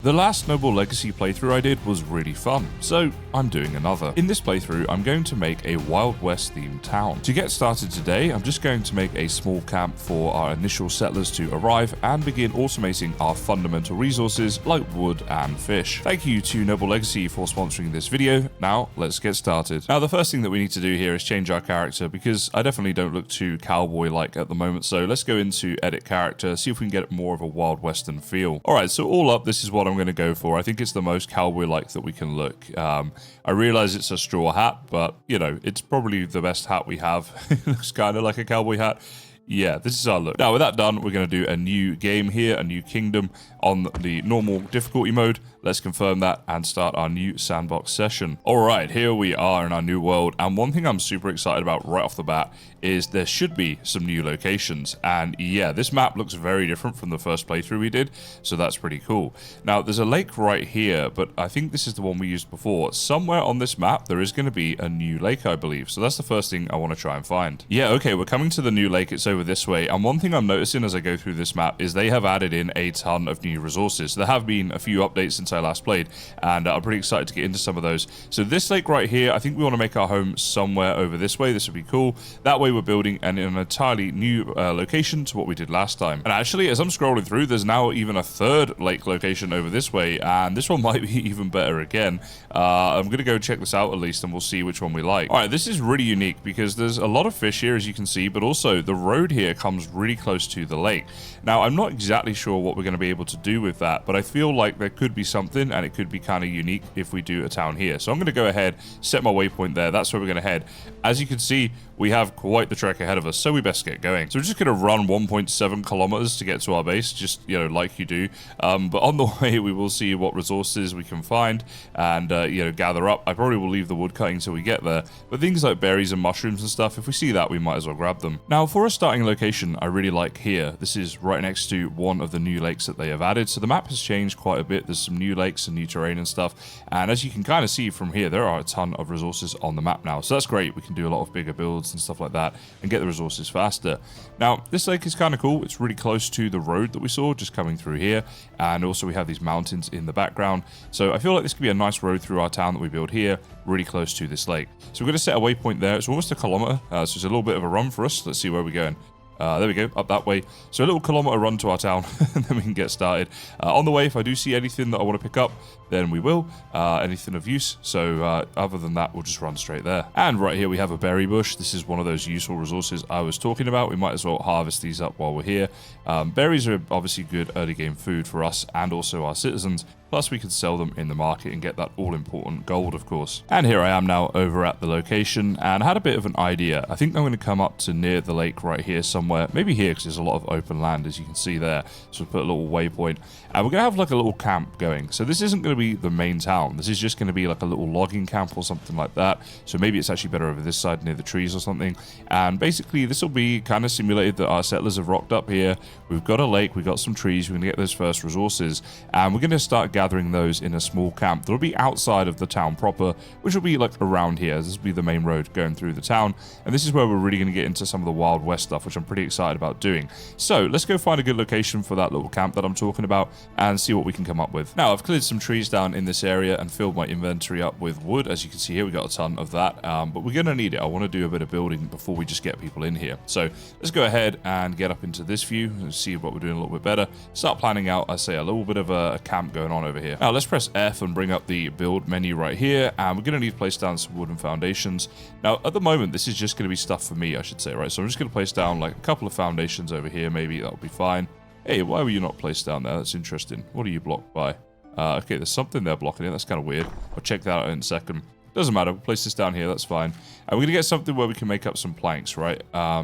The last Noble Legacy playthrough I did was really fun, so I'm doing another. In this playthrough, I'm going to make a Wild West themed town. To get started today, I'm just going to make a small camp for our initial settlers to arrive and begin automating our fundamental resources like wood and fish. Thank you to Noble Legacy for sponsoring this video. Now, let's get started. Now, the first thing that we need to do here is change our character because I definitely don't look too cowboy-like at the moment, so let's go into edit character, see if we can get more of a Wild Western feel. Alright, so all up, this is what I'm going to go for. I think it's the most cowboy-like that we can look. I realize it's a straw hat, but, you know, it's probably the best hat we have. It looks kind of like a cowboy hat. Yeah, this is our look. Now, with that done, we're going to do a new game here, a new kingdom on the normal difficulty mode. Let's confirm that and start our new sandbox session. All right, here we are in our new world. And one thing I'm super excited about right off the bat is there should be some new locations. And yeah, this map looks very different from the first playthrough we did, so that's pretty cool. Now, there's a lake right here, but I think this is the one we used before. Somewhere on this map, there is going to be a new lake, I believe. So that's the first thing I want to try and find. Yeah, okay, we're coming to the new lake. It's over this way. And one thing I'm noticing as I go through this map is they have added in a ton of new resources. There have been a few updates since I last played, and I'm pretty excited to get into some of those. So this lake right here, I think we want to make our home somewhere over this way. This would be cool. That way we're building an entirely new location to what we did last time. And actually, as I'm scrolling through, there's now even a third lake location over this way, and this one might be even better again. I'm going to go check this out at least, and we'll see which one we like. All right, this is really unique because there's a lot of fish here, as you can see, but also the road here comes really close to the lake. Now, I'm not exactly sure what we're going to be able to do with that, but I feel like there could be something, and it could be kind of unique if we do a town here. So I'm going to go ahead, set my waypoint there. That's where we're going to head. As you can see, we have quite the trek ahead of us, so we best get going. So we're just going to run 1.7 kilometers to get to our base, just, you know, like you do. But on the way, we will see what resources we can find and, you know, gather up. I probably will leave the wood cutting till we get there. But things like berries and mushrooms and stuff, if we see that, we might as well grab them. Now, for a starting location, I really like here. This is right next to one of the new lakes that they have added. So the map has changed quite a bit. There's some new lakes and new terrain and stuff. And as you can kind of see from here, there are a ton of resources on the map now. So that's great. We can do a lot of bigger builds and stuff like that and get the resources faster. Now, this lake is kind of cool. It's really close to the road that we saw just coming through here. And also we have these mountains in the background. So I feel like this could be a nice road through our town that we build here, really close to this lake. So we're going to set a waypoint there. It's almost a kilometer. So it's a little bit of a run for us. Let's see where we're going. There we go, up that way. So a little kilometer run to our town, and then we can get started. On the way, if I do see anything that I want to pick up, then we will. Anything of use. So other than that, we'll just run straight there. And right here, we have a berry bush. This is one of those useful resources I was talking about. We might as well harvest these up while we're here. Berries are obviously good early game food for us and also our citizens. Plus, we could sell them in the market and get that all-important gold, of course. And here I am now over at the location, and I had a bit of an idea. I think I'm going to come up to near the lake right here somewhere. Maybe here, because there's a lot of open land, as you can see there. So we'll put a little waypoint. And we're going to have like a little camp going. So this isn't going to be the main town. This is just going to be like a little logging camp or something like that. So maybe it's actually better over this side near the trees or something. And basically, this will be kind of simulated that our settlers have rocked up here. We've got a lake. We've got some trees. We're going to get those first resources. And we're going to start gathering those in a small camp that'll be outside of the town proper, which will be like around here. This will be the main road going through the town, and this is where we're really going to get into some of the Wild West stuff, which I'm pretty excited about doing. So let's go find a good location for that little camp that I'm talking about and see what we can come up with. Now, I've cleared some trees down in this area and filled my inventory up with wood. As you can see here, we got a ton of that, but we're going to need it. I want to do a bit of building before we just get people in here. So let's go ahead and get up into this view and see what we're doing a little bit better. Start planning out, I say, a little bit of a camp going on over here. Now, let's press F and bring up the build menu right here, and we're going to need to place down some wooden foundations. Now, at the moment, this is just going to be stuff for me, I should say, right? So I'm just going to place down like a couple of foundations over here. Maybe that'll be fine. Hey, why were you not placed down there? That's interesting. What are you blocked by? Okay, there's something there blocking it. That's kind of weird. I'll check that out in a second. Doesn't matter. We'll place this down here. That's fine. And we're going to get something where we can make up some planks, right?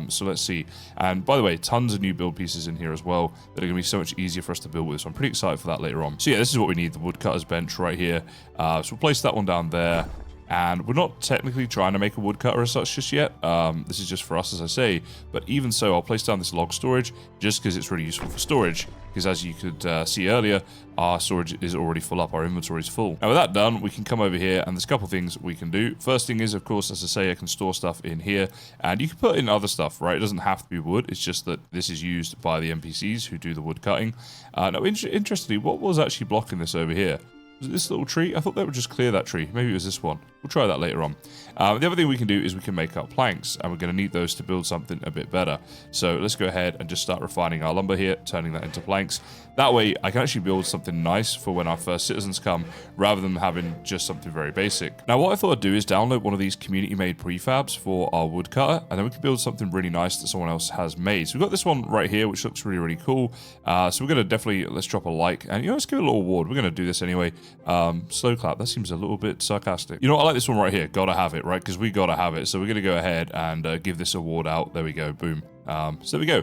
So let's see. And by the way, tons of new build pieces in here as well that are going to be so much easier for us to build with. So I'm pretty excited for that later on. So yeah, this is what we need. The woodcutter's bench right here. So we'll place that one down there. And we're not technically trying to make a woodcutter as such just yet. This is just for us, as I say. But even so, I'll place down this log storage just because it's really useful for storage. Because as you could see earlier, our storage is already full up. Our inventory is full. Now with that done, we can come over here and there's a couple things we can do. First thing is, of course, as I say, I can store stuff in here. And you can put in other stuff, right? It doesn't have to be wood. It's just that this is used by the NPCs who do the wood cutting. Now, interestingly, what was actually blocking this over here? Was it this little tree? I thought they would just clear that tree. Maybe it was this one. We'll try that later on. The other thing we can do is we can make our planks, and we're going to need those to build something a bit better. So let's go ahead and just start refining our lumber here, turning that into planks. That way, I can actually build something nice for when our first citizens come, rather than having just something very basic. Now, what I thought I'd do is download one of these community-made prefabs for our woodcutter, and then we can build something really nice that someone else has made. So we've got this one right here, which looks really, really cool. So we're going to definitely, let's drop a like, and let's give it a little award. We're going to do this anyway. Slow clap, that seems a little bit sarcastic. You know what, I like this one right here. Gotta have it, right? Because we gotta have it. So we're gonna go ahead and give this award out. There we go, boom. So there we go.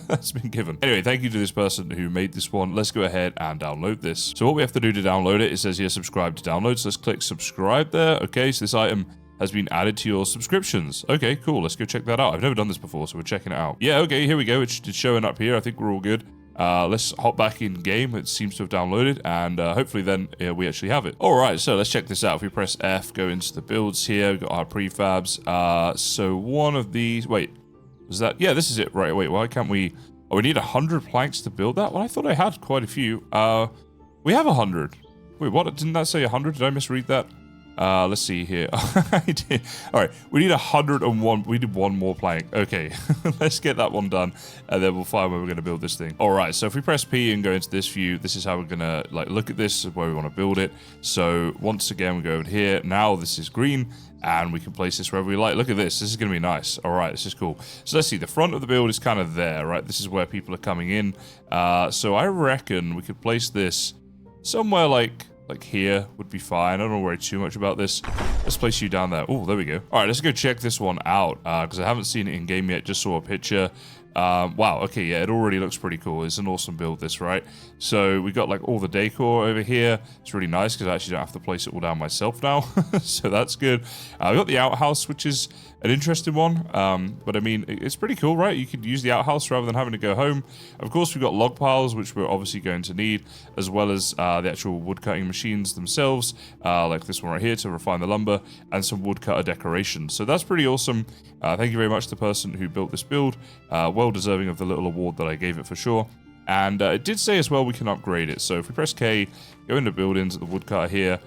That's been given. Anyway, thank you to this person who made this one. Let's go ahead and download this. So what we have to do to download it, it says here, subscribe to download. So let's click subscribe there. Okay, so this item has been added to your subscriptions. Okay, cool. Let's go check that out. I've never done this before, so we're checking it out. Yeah, okay, here we go. It's showing up here. I think we're all good. Let's hop back in game. It seems to have downloaded, and hopefully then we actually have it. All right, so let's check this out. If we press F, go into the builds here. We've got our prefabs. So one of these, wait, was that? Yeah, this is it. Right, wait, why can't we? Oh, we need 100 planks to build that? Well, I thought I had quite a few. We have 100. Wait, what? Didn't that say 100? Did I misread that? Let's see here. I did. All right, we need 101. We need one more plank. Okay, let's get that one done, and then we'll find where we're going to build this thing. All right, so if we press P and go into this view, this is how we're going to look at this, where we want to build it. So once again, we go over here. Now this is green, and we can place this wherever we like. Look at this. This is going to be nice. All right, this is cool. So let's see. The front of the build is kind of there, right? This is where people are coming in. So I reckon we could place this somewhere like here would be fine. I don't worry too much about this. Let's place you down there. Oh, there we go. All right, let's go check this one out because I haven't seen it in game yet. Just saw a picture. Wow, okay, yeah, it already looks pretty cool. It's an awesome build, this, right? So we got all the decor over here. It's really nice because I actually don't have to place it all down myself now. So that's good. We got the outhouse, which is an interesting one. But I mean, it's pretty cool, right? You could use the outhouse rather than having to go home. Of course, we've got log piles, which we're obviously going to need, as well as the actual wood cutting machines themselves, like this one right here to refine the lumber, and some woodcutter decorations. So that's pretty awesome. Thank you very much to the person who built this build. Well deserving of the little award that I gave it for sure. And it did say as well we can upgrade it. So if we press K, go into buildings at the woodcutter here,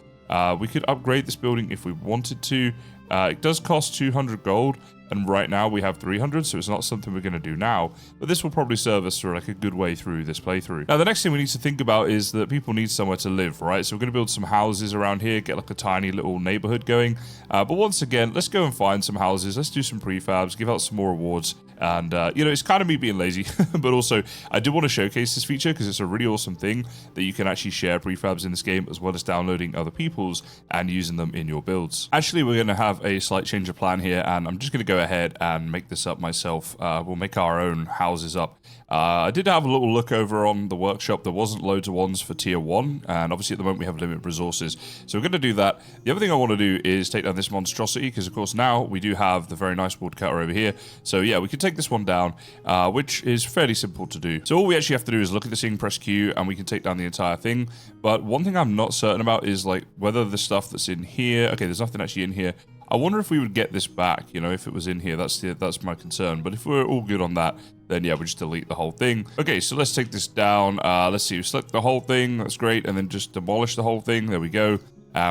we could upgrade this building if we wanted to. It does cost 200 gold, and right now we have 300, so it's not something we're going to do now, but this will probably serve us for a good way through this playthrough. Now, the next thing we need to think about is that people need somewhere to live, right? So we're going to build some houses around here, get a tiny little neighborhood going. But once again, let's go and find some houses. Let's do some prefabs, give out some more rewards. And, it's kind of me being lazy, but also I do want to showcase this feature because it's a really awesome thing that you can actually share prefabs in this game as well as downloading other people's and using them in your builds. Actually, we're going to have a slight change of plan here, and I'm just going to go ahead and make this up myself. We'll make our own houses up. I did have a little look over on the workshop. There wasn't loads of ones for tier 1, and obviously at the moment we have limited resources. So we're going to do that. The other thing I want to do is take down this monstrosity, because of course now we do have the very nice woodcutter over here. So yeah, we can take this one down, which is fairly simple to do. So all we actually have to do is look at this thing, press Q, and we can take down the entire thing. But one thing I'm not certain about is whether the stuff that's in here, okay, there's nothing actually in here. I wonder if we would get this back, if it was in here. That's my concern. But if we're all good on that, then yeah, we just delete the whole thing. Okay, so let's take this down. Let's see, we select the whole thing. That's great. And then just demolish the whole thing. There we go.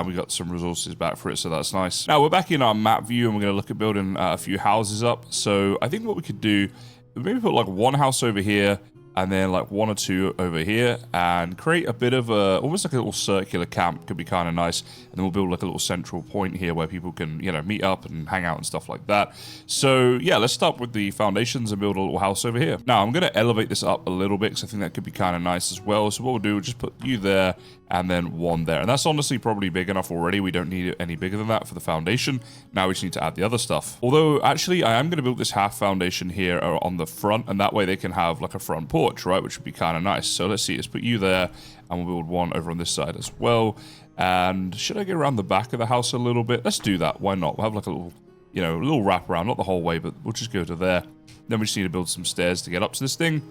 We got some resources back for it, so that's nice. Now we're back in our map view, and we're going to look at building a few houses up. So I think what we could do, maybe put one house over here, and then one or two over here, and create a bit of almost like a little circular camp. Could be kind of nice. And then we'll build a little central point here where people can, meet up and hang out and stuff like that. So yeah, let's start with the foundations and build a little house over here. Now I'm going to elevate this up a little bit because I think that could be kind of nice as well. So what we'll do, we'll just put you there and then one there. And that's honestly probably big enough already. We don't need it any bigger than that for the foundation. Now we just need to add the other stuff. Although actually I am going to build this half foundation here on the front, and that way they can have a front porch. porch, right, which would be kind of nice. So let's see, let's put you there, and we'll build one over on this side as well. And should I go around the back of the house a little bit? Let's do that. Why not? We'll have like a little, you know, a little wrap around, not the whole way, but we'll just go to there. Then we just need to build some stairs to get up to this thing.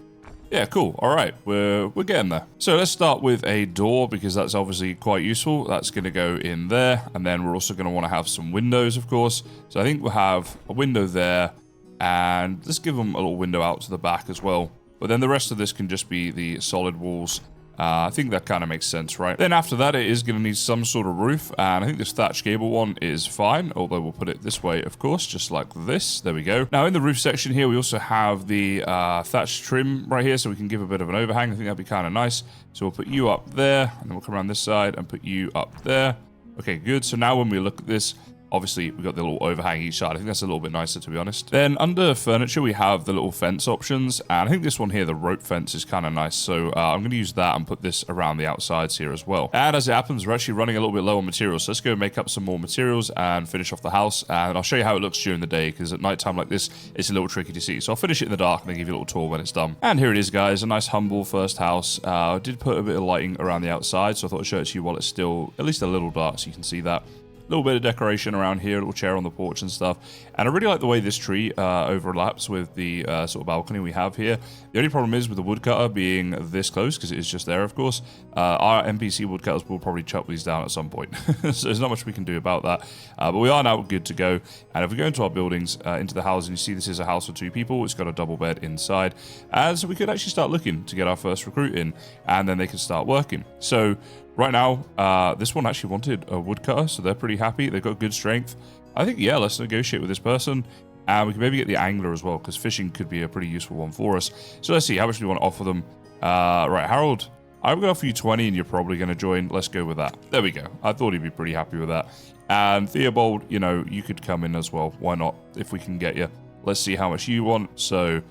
Yeah, cool. All right, we're getting there. So let's start with a door, because that's obviously quite useful. That's going to go in there, and then we're also going to want to have some windows, of course. So I think we'll have a window there, and let's give them a little window out to the back as well. But then the rest of this can just be the solid walls. I think that kind of makes sense, right? Then after that, it is going to need some sort of roof, and I think this thatch gable one is fine, although we'll put it this way, of course, just like this. There we go. Now, in the roof section here, we also have the thatch trim right here, so we can give a bit of an overhang. I think that'd be kind of nice. So we'll put you up there, and then we'll come around this side and put you up there. Okay, good. So now when we look at this, obviously, we've got the little overhang each side. I think that's a little bit nicer, to be honest. Then under furniture, we have the little fence options. And I think this one here, the rope fence, is kind of nice. So I'm going to use that and put this around the outsides here as well. And as it happens, we're actually running a little bit low on materials. So let's go make up some more materials and finish off the house. And I'll show you how it looks during the day, because at nighttime like this, it's a little tricky to see. So I'll finish it in the dark and then give you a little tour when it's done. And here it is, guys. A nice, humble first house. I did put a bit of lighting around the outside, so I thought I'd show it to you while it's still at least a little dark, so you can see that. Little bit of decoration around here, a little chair on the porch and stuff. And I really like the way this tree overlaps with the sort of balcony we have here. The only problem is with the woodcutter being this close, because it is just there, of course. Our NPC woodcutters will probably chop these down at some point. So there's not much we can do about that. But we are now good to go. And if we go into our buildings, into the house, and you see this is a house for 2 people, it's got a double bed inside. And so we could actually start looking to get our first recruit in, and then they can start working. So right now, this one actually wanted a woodcutter, so they're pretty happy. They've got good strength. I think, yeah, let's negotiate with this person. And we can maybe get the angler as well, because fishing could be a pretty useful one for us. So let's see, how much do we want to offer them? Right, Harold, I'm going to offer you 20, and you're probably going to join. Let's go with that. There we go. I thought he'd be pretty happy with that. And Theobald, you know, you could come in as well. Why not, if we can get you? Let's see how much you want. So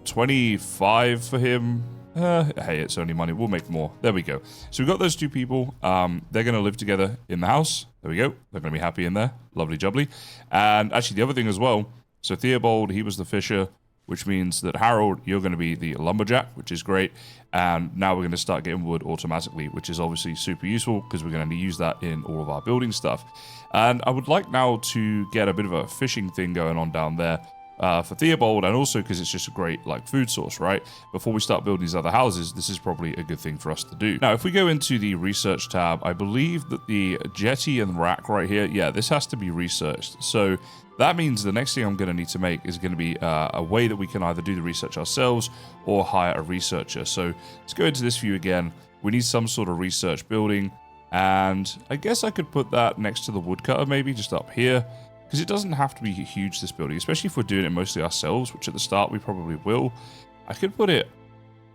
25 for him. Hey, it's only money. We'll make more. There we go. So we've got those 2 people. They're going to live together in the house. There we go. They're going to be happy in there. Lovely jubbly. And actually, the other thing as well. So Theobald, he was the fisher, which means that Harold, you're going to be the lumberjack, which is great. And now we're going to start getting wood automatically, which is obviously super useful, because we're going to use that in all of our building stuff. And I would like now to get a bit of a fishing thing going on down there. For Theobald, and also because it's just a great like food source, right? Before we start building these other houses, this is probably a good thing for us to do. Now, if we go into the research tab, I believe that the jetty and rack right here, yeah, this has to be researched. So that means the next thing I'm going to need to make is going to be a way that we can either do the research ourselves or hire a researcher. So let's go into this view again. We need some sort of research building, and I guess I could put that next to the woodcutter, maybe just up here. Because it doesn't have to be huge, this building, especially if we're doing it mostly ourselves, which at the start we probably will. I could put it,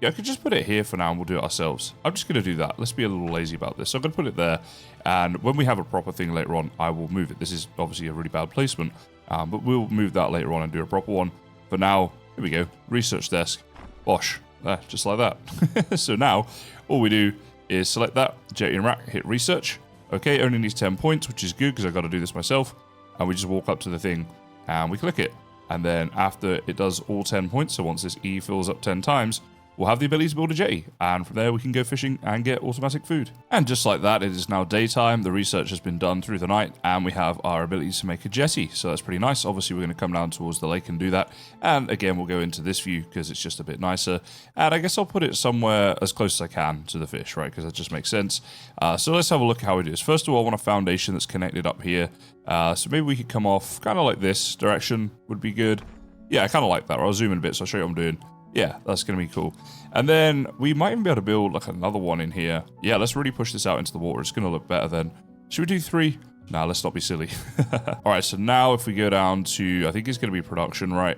yeah, I could just put it here for now and we'll do it ourselves. I'm just going to do that. Let's be a little lazy about this. So I'm going to put it there, and when we have a proper thing later on, I will move it. This is obviously a really bad placement, but we'll move that later on and do a proper one. For now, here we go, research desk, bosh, there, just like that. So now, all we do is select that, jetty and rack, hit research. Okay, it only needs 10 points, which is good because I've got to do this myself. And we just walk up to the thing and we click it. And then after it does all 10 points, so once this E fills up 10 times, we'll have the ability to build a jetty. And from there we can go fishing and get automatic food. And just like that, it is now daytime. The research has been done through the night and we have our ability to make a jetty. So that's pretty nice. Obviously we're going to come down towards the lake and do that. And again, we'll go into this view because it's just a bit nicer. And I guess I'll put it somewhere as close as I can to the fish, right? Because that just makes sense. So let's have a look at how we do this. First of all, I want a foundation that's connected up here. So maybe we could come off kind of like this direction would be good. Yeah, I kind of like that. I'll zoom in a bit so I'll show you what I'm doing. Yeah, that's going to be cool. And then we might even be able to build like another one in here. Yeah, let's really push this out into the water. It's going to look better then. Should we do 3? Nah, let's not be silly. All right, so now if we go down to, I think it's going to be production, right?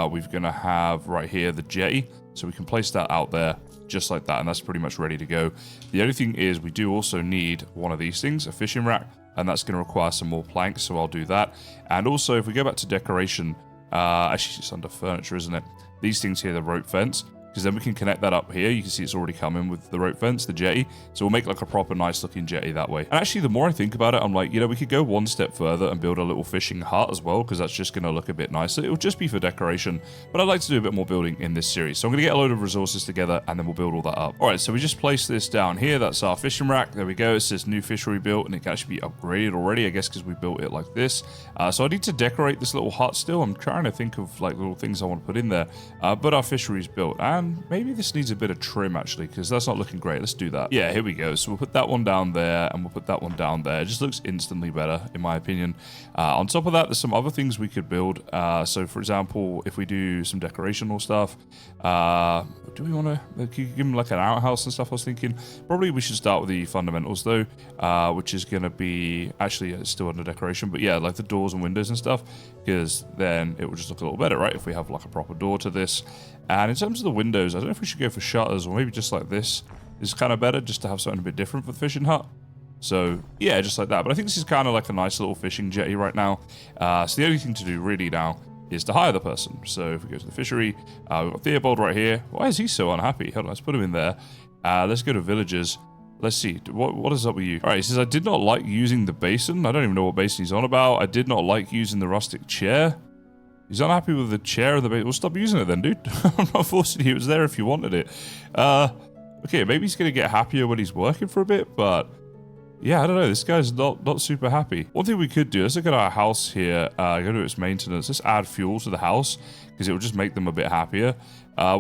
We're going to have right here the jetty. So we can place that out there just like that. And that's pretty much ready to go. The only thing is we do also need one of these things, a fishing rack. And that's going to require some more planks. So I'll do that. And also if we go back to decoration, actually it's under furniture, isn't it? These things here, the rope fence. because then we can connect that up here. You can see it's already coming with the rope fence, the jetty. So we'll make like a proper nice looking jetty that way. And actually, the more I think about it, I'm like, you know, we could go one step further and build a little fishing hut as well, because that's just going to look a bit nicer. It'll just be for decoration, but I'd like to do a bit more building in this series. So I'm going to get a load of resources together and then we'll build all that up. All right, so we just place this down here. That's our fishing rack. There we go. It says new fishery built, and it can actually be upgraded already, I guess, because we built it like this. So I need to decorate this little hut still. I'm trying to think of like little things I want to put in there, but our fishery's built, and maybe this needs a bit of trim actually, because that's not looking great. Let's do that. Yeah, here we go. So we'll put that one down there and we'll put that one down there. It just looks instantly better in my opinion. On top of that, there's some other things we could build. So for example, if we do some decorational stuff, do we want to give them like an outhouse and stuff? I was thinking probably we should start with the fundamentals though, which is going to be actually it's still under decoration, but yeah, like the doors and windows and stuff, because then it will just look a little better, right? If we have like a proper door to this. And in terms of the windows, I don't know if we should go for shutters or maybe just like this is kind of better, just to have something a bit different for the fishing hut. So yeah, just like that. But I think this is kind of like a nice little fishing jetty right now. So the only thing to do really now is to hire the person. So if we go to the fishery, we've got Theobald right here. Why is he so unhappy? Hold on, let's put him in there. Let's go to villagers. Let's see, what is up with you? All right, he says, I did not like using the basin. I don't even know what basin he's on about. I did not like using the rustic chair. He's unhappy with the chair and the basin. Well, stop using it then, dude. I'm not forcing you. It was there if you wanted it. Okay, maybe he's going to get happier when he's working for a bit, but yeah, I don't know. This guy's not super happy. One thing we could do, let's look at our house here. Go to its maintenance. Let's add fuel to the house, because it will just make them a bit happier.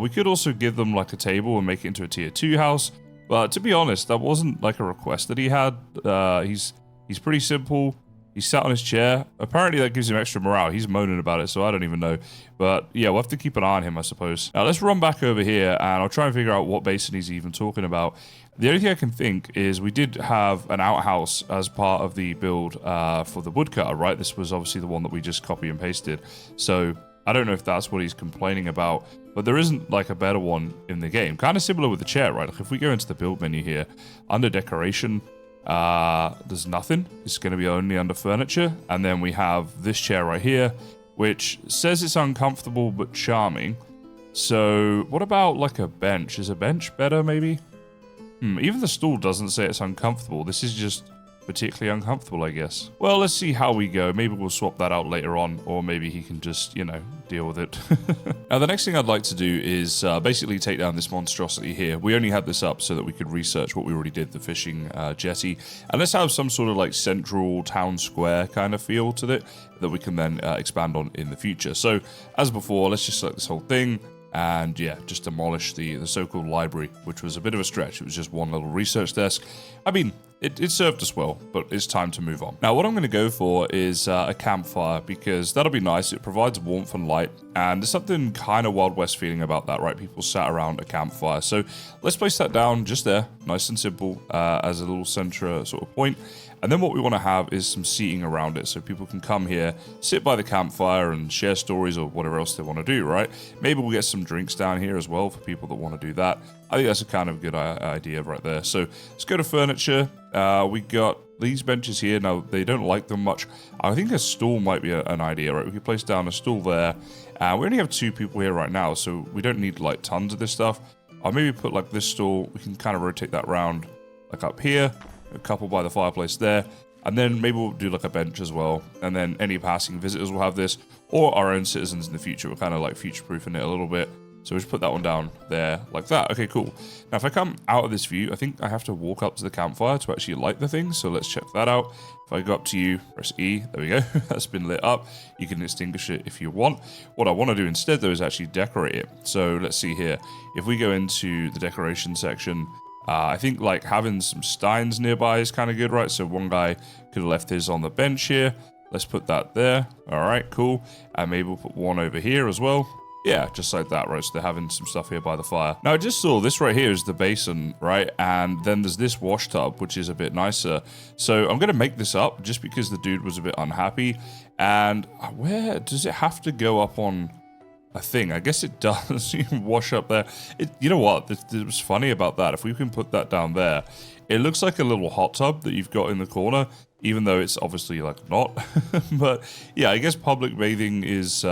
We could also give them like a table and make it into a tier 2 house. But to be honest, that wasn't like a request that he had. He's pretty simple. He sat on his chair. Apparently that gives him extra morale. He's moaning about it, so I don't even know. But yeah, we'll have to keep an eye on him, I suppose. Now let's run back over here and I'll try and figure out what basin he's even talking about. The only thing I can think is we did have an outhouse as part of the build for the woodcutter, right? This was obviously the one that we just copy and pasted. So I don't know if that's what he's complaining about, but there isn't like a better one in the game. Kind of similar with the chair, right? Like if we go into the build menu here, under decoration, there's nothing. It's going to be only under furniture. And then we have this chair right here, which says it's uncomfortable but charming. So what about like a bench? Is a bench better maybe? Even the stool doesn't say it's uncomfortable. This is just particularly uncomfortable, I guess. Well, let's see how we go. Maybe we'll swap that out later on, or maybe he can just, you know, deal with it. Now, the next thing I'd like to do is basically take down this monstrosity here. We only had this up so that we could research what we already did, the fishing jetty. And let's have some sort of like central town square kind of feel to it that we can then expand on in the future. So, as before, let's just select this whole thing. And yeah, just demolish the so-called library, which was a bit of a stretch. It was just one little research desk. I mean, it served us well, but it's time to move on. Now, what I'm going to go for is a campfire, because that'll be nice. It provides warmth and light, and there's something kind of Wild West feeling about that, right? People sat around a campfire. So let's place that down just there, nice and simple, as a little center sort of point. And then what we want to have is some seating around it, so people can come here, sit by the campfire and share stories or whatever else they want to do, right? Maybe we'll get some drinks down here as well for people that want to do that. I think that's a kind of good idea right there. So let's go to furniture. We got these benches here. Now, they don't like them much. I think a stool might be an idea, right? We could place down a stool there. We only have 2 people here right now, so we don't need like tons of this stuff. I'll maybe put like this stool. We can kind of rotate that around like up here. A couple by the fireplace there, and then maybe we'll do like a bench as well, and then any passing visitors will have this, or our own citizens in the future. We're kind of like future-proofing it a little bit, so we just put that one down there like that. Okay, cool. Now if I come out of this view, I think I have to walk up to the campfire to actually light the thing, so let's check that out. If I go up to you, press E, there we go. That's been lit up. You can extinguish it if you want. What I want to do instead though is actually decorate it. So let's see here. If we go into the decoration section, I think like having some steins nearby is kind of good, right? So one guy could have left his on the bench here. Let's put that there. All right, cool. And maybe we'll put one over here as well. Yeah, just like that, right? So they're having some stuff here by the fire. Now, I just saw this right here is the basin, right? And then there's this wash tub, which is a bit nicer. So I'm going to make this up just because the dude was a bit unhappy. And where does it have to go up on a thing? I guess it does. You can wash up there. You know what? It was funny about that. If we can put that down there, it looks like a little hot tub that you've got in the corner. even though it's obviously like not. But yeah, I guess public bathing is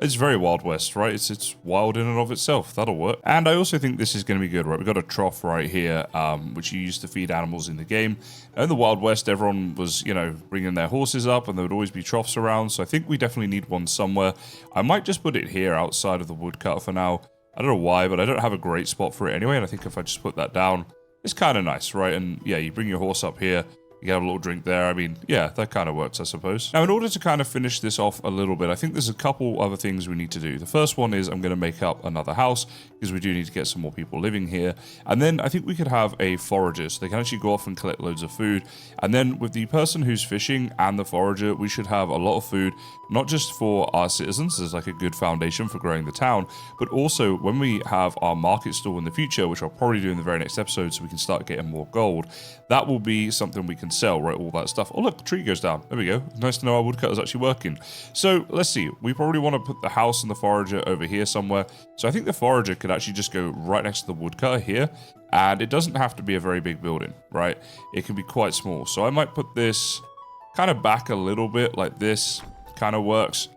it's very Wild West, right? It's wild in and of itself. That'll work. And I also think this is going to be good, right? We've got a trough right here, which you use to feed animals in the game. In the Wild West, everyone was, you know, bringing their horses up, and there would always be troughs around. So I think we definitely need one somewhere. I might just put it here outside of the woodcutter for now. I don't know why, but I don't have a great spot for it anyway. And I think if I just put that down, it's kind of nice, right? And yeah, you bring your horse up here. You get a little drink there. I mean, yeah, that kind of works, I suppose. Now, in order to kind of finish this off a little bit, I think there's a couple other things we need to do. The first one is I'm going to make up another house because we do need to get some more people living here. And then I think we could have a forager, so they can actually go off and collect loads of food. And then with the person who's fishing and the forager, we should have a lot of food, not just for our citizens as like a good foundation for growing the town, but also when we have our market stall in the future, which I'll probably do in the very next episode so we can start getting more gold, that will be something we can sell, right? All that stuff. Oh, look, the tree goes down. There we go. Nice to know our woodcutter is actually working. So let's see. We probably want to put the house and the forager over here somewhere. So I think the forager could actually just go right next to the woodcutter here. And it doesn't have to be a very big building, right? It can be quite small. So I might put this kind of back a little bit like this. Kind of works.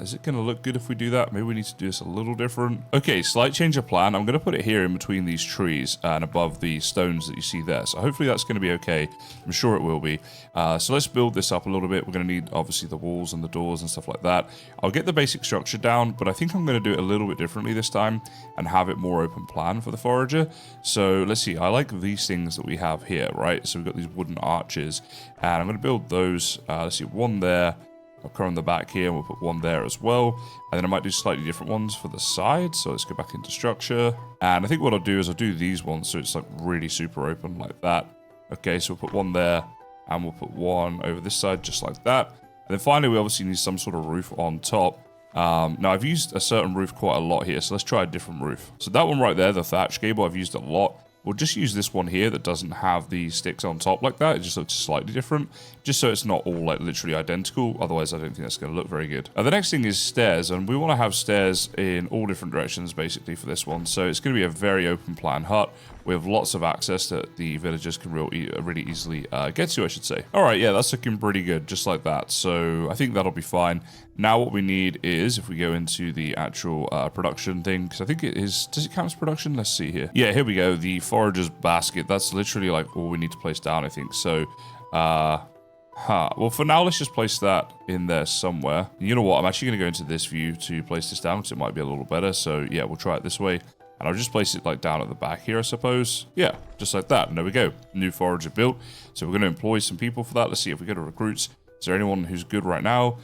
Is it going to look good if we do that? Maybe we need to do this a little different. Okay, slight change of plan. I'm going to put it here in between these trees and above the stones that you see there. So hopefully that's going to be okay. I'm sure it will be. So let's build this up a little bit. We're going to need, obviously, the walls and the doors and stuff like that. I'll get the basic structure down, but I think I'm going to do it a little bit differently this time and have it more open plan for the forager. So let's see. I like these things that we have here, right? So we've got these wooden arches, and I'm going to build those. Let's see, one there. I'll come on the back here and we'll put one there as well. And then I might do slightly different ones for the side. So let's go back into structure. And I think what I'll do is I'll do these ones so it's like really super open like that. Okay, so we'll put one there and we'll put one over this side just like that. And then finally, we obviously need some sort of roof on top. Now I've used a certain roof quite a lot here. So let's try a different roof. So that one right there, the thatch gable, I've used a lot. We'll just use this one here that doesn't have the sticks on top like that. It just looks slightly different, just so it's not all like literally identical. Otherwise, I don't think that's going to look very good. The next thing is stairs, and we want to have stairs in all different directions basically for this one. So it's going to be a very open plan hut with lots of access that the villagers can really easily get to, I should say. All right, yeah, that's looking pretty good, just like that. So I think that'll be fine. Now what we need is, if we go into the actual production thing, because I think it is, does it count as production? Let's see here. Yeah, here we go. The forager's basket. That's literally like all we need to place down, I think. So, well, for now, let's just place that in there somewhere. You know what? I'm actually going to go into this view to place this down because it might be a little better. So yeah, we'll try it this way. And I'll just place it like down at the back here, I suppose. Yeah, just like that. And there we go. New forager built. So we're going to employ some people for that. Let's see if we go to recruits. Is there anyone who's good right now?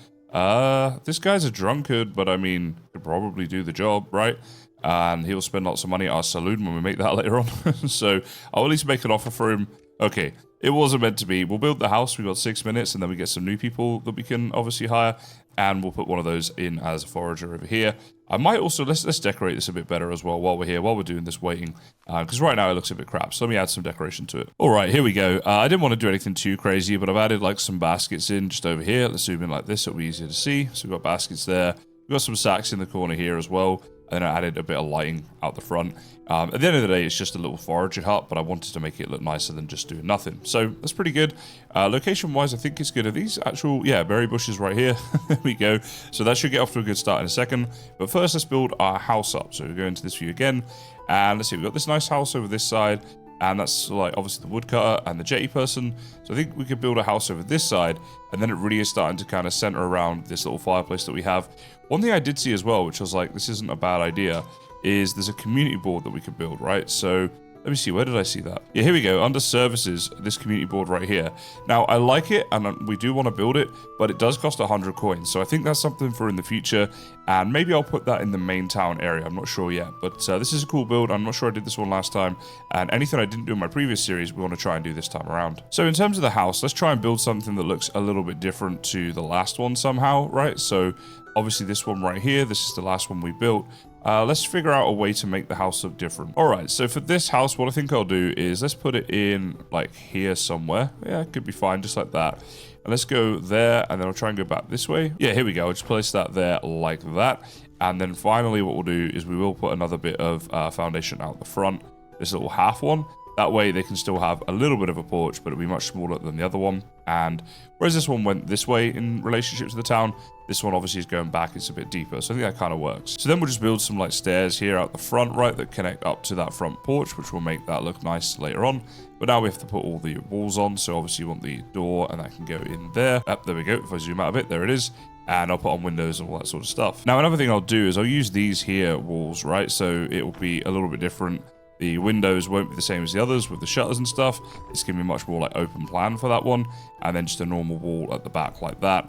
This guy's a drunkard, but I mean, could probably do the job, right? And he'll spend lots of money at our saloon when we make that later on. So I'll at least make an offer for him. Okay, it wasn't meant to be. We'll build the house. We've got 6 minutes, and then we get some new people that we can obviously hire. And we'll put one of those in as a forager over here. I might also, let's decorate this a bit better as well while we're here, while we're doing this waiting. Because right now it looks a bit crap. So let me add some decoration to it. All right, here we go. I didn't want to do anything too crazy, but I've added like some baskets in just over here. Let's zoom in like this. It'll be easier to see. So we've got baskets there. We've got some sacks in the corner here as well. And then I added a bit of lighting out the front. At the end of the day, it's just a little forager hut, but I wanted to make it look nicer than just doing nothing. So that's pretty good. Location-wise, I think it's good. Are these actual, yeah, berry bushes right here? There we go. So that should get off to a good start in a second. But first, let's build our house up. So we go into this view again. And let's see, we've got this nice house over this side. And that's like obviously the woodcutter and the jetty person. So I think we could build a house over this side. And then it really is starting to kind of center around this little fireplace that we have. One thing I did see as well, which I was like, this isn't a bad idea, is there's a community board that we could build, right? So let me see, where did I see that? Yeah, here we go, under services, this community board right here. Now, I like it, and we do want to build it, but it does cost 100 coins. So I think that's something for in the future, and maybe I'll put that in the main town area. I'm not sure yet, but this is a cool build. I'm not sure I did this one last time, and anything I didn't do in my previous series, we want to try and do this time around. So in terms of the house, let's try and build something that looks a little bit different to the last one somehow, right? So obviously this one right here, this is the last one we built. Let's figure out a way to make the house look different. All right, so for this house, what I think I'll do is let's put it in like here somewhere. Yeah, it could be fine, just like that. And let's go there, and then I'll try and go back this way. Yeah, here we go. I'll just place that there like that. And then finally what we'll do is we will put another bit of foundation out the front, this little half one. That way they can still have a little bit of a porch, but it'll be much smaller than the other one. And whereas this one went this way in relationship to the town, this one obviously is going back, it's a bit deeper. So I think that kind of works. So then we'll just build some like stairs here out the front, right, that connect up to that front porch, which will make that look nice later on. But now we have to put all the walls on. So obviously you want the door and that can go in there. There we go. If I zoom out a bit, there it is. And I'll put on windows and all that sort of stuff. Now, another thing I'll do is I'll use these here walls, right? So it will be a little bit different. The windows won't be the same as the others with the shutters and stuff. It's going to be much more like open plan for that one. And then just a normal wall at the back like that.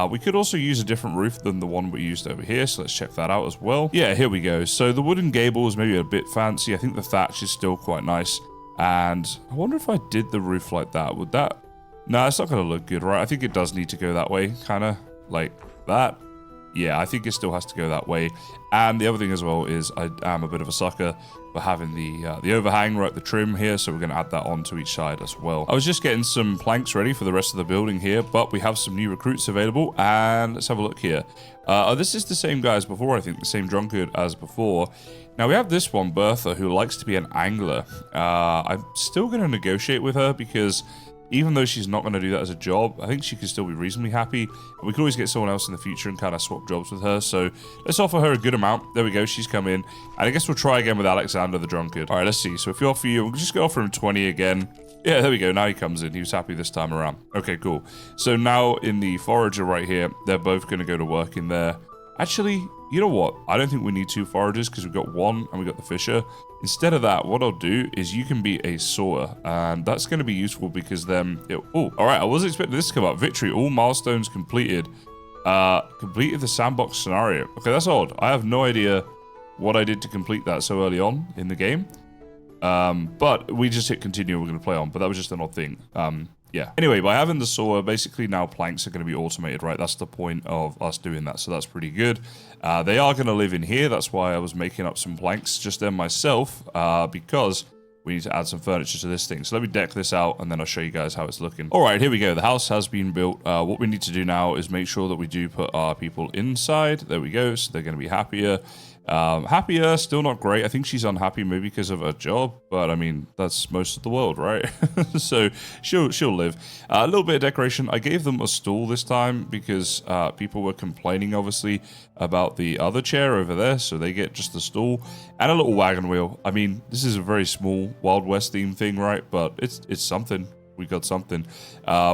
We could also use a different roof than the one we used over here. So let's check that out as well. Yeah, here we go. So the wooden gable is maybe a bit fancy. I think the thatch is still quite nice. And I wonder if I did the roof like that, would that... No, it's not going to look good, right? I think it does need to go that way, kind of like that. Yeah, I think it still has to go that way. And the other thing as well is I am a bit of a sucker for having the overhang, right, the trim here. So we're going to add that on to each side as well. I was just getting some planks ready for the rest of the building here, but we have some new recruits available. And let's have a look here. This is the same guy as before, I think, the same drunkard as before. Now we have this one, Bertha, who likes to be an angler. I'm still going to negotiate with her because... even though she's not going to do that as a job, I think she can still be reasonably happy. We can always get someone else in the future and kind of swap jobs with her. So let's offer her a good amount. There we go. She's come in. And I guess we'll try again with Alexander the drunkard. All right, let's see. So if we offer you, we'll just go offer him 20 again. Yeah, there we go. Now he comes in. He was happy this time around. Okay, cool. So now in the forager right here, they're both going to go to work in there. Actually, you know what? I don't think we need 2 foragers because we've got 1 and we've got the fisher. Instead of that, what I'll do is you can be a sawer, and that's going to be useful because then... oh, all right. I wasn't expecting this to come up. Victory. All milestones completed. Completed the sandbox scenario. Okay, that's odd. I have no idea what I did to complete that so early on in the game. But we just hit continue. We're going to play on, but that was just an odd thing. Yeah. Anyway, by having the saw, basically now planks are going to be automated, right? That's the point of us doing that, so that's pretty good. They are going to live in here. That's why I was making up some planks just then myself, because we need to add some furniture to this thing. So let me deck this out, and then I'll show you guys how it's looking. All right, here we go. The house has been built. What we need to do now is make sure that we do put our people inside. There we go. So they're going to be happier. Happier, still not great. I think she's unhappy maybe because of her job, but I mean, that's most of the world, right? So she'll live. A little bit of decoration. I gave them a stool this time because people were complaining, obviously, about the other chair over there, so they get just the stool and a little wagon wheel. I mean, this is a very small Wild West theme thing, right? But it's something. We got something.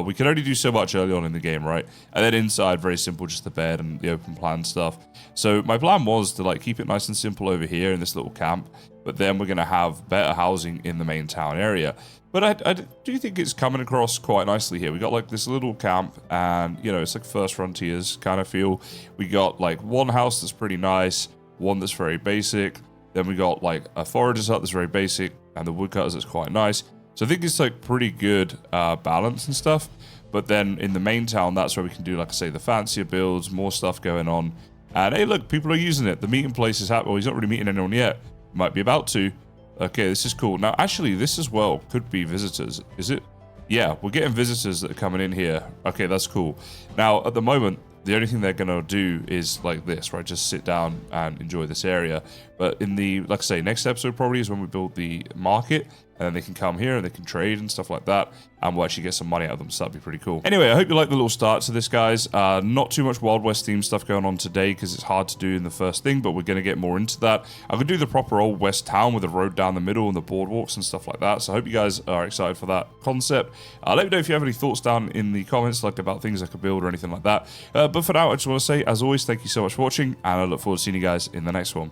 We can only do so much early on in the game, right? And then inside, very simple, just the bed and the open plan stuff. So my plan was to like keep it nice and simple over here in this little camp, but then we're going to have better housing in the main town area. But I do think it's coming across quite nicely here. We got like this little camp and, you know, it's like First Frontiers kind of feel. We got like one house that's pretty nice, one that's very basic. Then we got like a forager's hut that's very basic and the woodcutters that's quite nice. So I think it's like pretty good balance and stuff. But then in the main town, that's where we can do, like I say, the fancier builds, more stuff going on. And hey, look, people are using it. The meeting place is happening. Well, he's not really meeting anyone yet. Might be about to. Okay, this is cool. Now, actually, this as well could be visitors. Is it? Yeah, we're getting visitors that are coming in here. Okay, that's cool. Now, at the moment, the only thing they're going to do is like this, right? Just sit down and enjoy this area. But in the, like I say, next episode probably is when we build the market. And then they can come here and they can trade and stuff like that. And we'll actually get some money out of them. So that'd be pretty cool. Anyway, I hope you like the little start to this, guys. Not too much Wild West themed stuff going on today because it's hard to do in the first thing. But we're going to get more into that. I could do the proper old West town with a road down the middle and the boardwalks and stuff like that. So I hope you guys are excited for that concept. Let me know if you have any thoughts down in the comments, like about things I could build or anything like that. But for now, I just want to say, as always, thank you so much for watching. And I look forward to seeing you guys in the next one.